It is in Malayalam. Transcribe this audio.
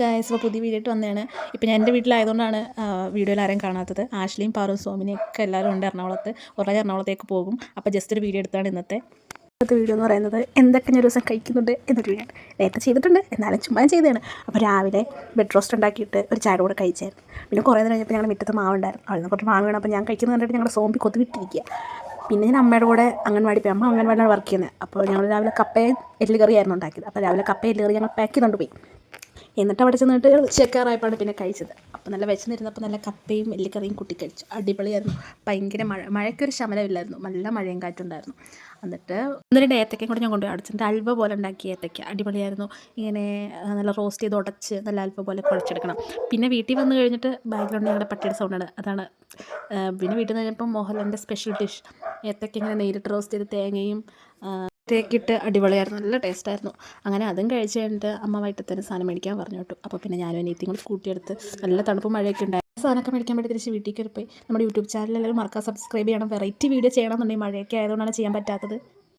ഗായ്സ് ഇപ്പോൾ പുതിയ വീഡിയോ ഇട്ട് വന്നതാണ്. ഇപ്പം ഞാൻ എൻ്റെ വീട്ടിലായതുകൊണ്ടാണ് വീഡിയോയിൽ ആരെയും കാണാത്തത്. ആഷ്ലിയും പാറും സോമിനിയും ഒക്കെ എല്ലാവരും ഉണ്ട് എറണാകുളത്ത്. കുറേ എറണാകുളത്തേക്ക് പോകും. അപ്പോൾ ജസ്റ്റ് ഒരു വീഡിയോ എടുത്താണ് ഇന്നത്തെ വീഡിയോ എന്ന് പറയുന്നത്. എന്തൊക്കെ ഞാൻ ഒരു ദിവസം കഴിക്കുന്നുണ്ട് എന്നൊരു വീഡിയോ. നേരത്തെ ചെയ്തിട്ടുണ്ട്, എന്നാലും ചുമ്മാ ചെയ്തതാണ്. അപ്പോൾ രാവിലെ ബെഡ് റോസ്റ്റ് ഉണ്ടാക്കിയിട്ട് ഒരു ചായ കൂടെ കഴിച്ചായിരുന്നു. പിന്നെ കുറേ നേരം കഴിഞ്ഞപ്പോൾ ഞങ്ങളുടെ മുറ്റത്ത് മാവുണ്ടായിരുന്നു. അവിടെ നിന്ന് കുറച്ച് മാവ് വേണം. അപ്പോൾ ഞാൻ കഴിക്കുന്നത് കണ്ടിട്ട് ഞങ്ങളുടെ സോമ്പി കൊതുവിട്ടിരിക്കുക. പിന്നെ ഞാൻ അമ്മയുടെ കൂടെ അംഗൻവാടി പോയി. അമ്മ അംഗൻവാടിയാണ് വർക്ക് ചെയ്യുന്നത്. അപ്പോൾ ഞങ്ങൾ രാവിലെ കപ്പയും എല്ല് കറിയായിരുന്നു ഉണ്ടാക്കിയത്. അപ്പോൾ രാവിലെ കപ്പയും എല്ല് കറി ഞങ്ങൾ പാക്ക് ചെയ്തുകൊണ്ട് പോയി. എന്നിട്ട് അവിടെ ചെന്നിട്ട് ചെക്കാറായപ്പോഴാണ് പിന്നെ കഴിച്ചത്. അപ്പോൾ നല്ല വിശന്നിരുന്നപ്പോൾ നല്ല കപ്പയും എല്ലിക്കറിയും കുട്ടി കഴിച്ചു. അടിപൊളിയായിരുന്നു. ഭയങ്കര മഴയ്ക്കൊരു ശമനമില്ലായിരുന്നു. നല്ല മഴയും കാറ്റുണ്ടായിരുന്നു. എന്നിട്ട് 1-2 ഏത്തക്കയും കൂടെ ഞാൻ കൊണ്ടുപോയി അടച്ചിട്ട് അൽവ പോലെ ഉണ്ടാക്കിയ ഏത്തക്ക അടിപൊളിയായിരുന്നു. ഇങ്ങനെ നല്ല റോസ്റ്റ് ചെയ്ത് ഉടച്ച് നല്ല അൽവ പോലെ കുഴച്ചെടുക്കണം. പിന്നെ വീട്ടിൽ വന്ന് കഴിഞ്ഞിട്ട് ബാക്ക്ഗ്രൗണ്ട് ഞങ്ങളുടെ പട്ടിയുടെ സൗണ്ടാണ്, അതാണ്. പിന്നെ വീട്ടിൽ നിന്ന് കഴിഞ്ഞപ്പോൾ മോഹൻലാലിൻ്റെ സ്പെഷ്യൽ ഡിഷ് ഏത്തക്ക ഇങ്ങനെ നേരിട്ട് റോസ്റ്റ് ചെയ്ത് തേങ്ങയും തേക്കിട്ട് അടിപൊളിയായിരുന്നു. നല്ല ടേസ്റ്റായിരുന്നു. അങ്ങനെ അതും കഴിച്ച് കഴിഞ്ഞിട്ട് അമ്മ വൈകിട്ടത്തേന് സാധനം മേടിക്കാൻ പറഞ്ഞു കേട്ടു. അപ്പോൾ പിന്നെ ഞാനും അനിയത്തിയും കൂടി സ്കൂട്ടി എടുത്ത് നല്ല തണുപ്പ് മഴയൊക്കെ ഉണ്ടായി സാധനമൊക്കെ മേടിക്കാൻ വേണ്ടി തിരിച്ച് വീട്ടിൽ കയറി പോയി. നമ്മുടെ യൂട്യൂബ് ചാനൽ എല്ലാവരും മറക്കാതെ സബ്സ്ക്രൈബ് ചെയ്യണം. വെറൈറ്റി വീഡിയോ ചെയ്യണമെന്നുണ്ടെങ്കിൽ മഴയൊക്കെ ആയതുകൊണ്ടാണ് ചെയ്യാൻ പറ്റാത്തത്.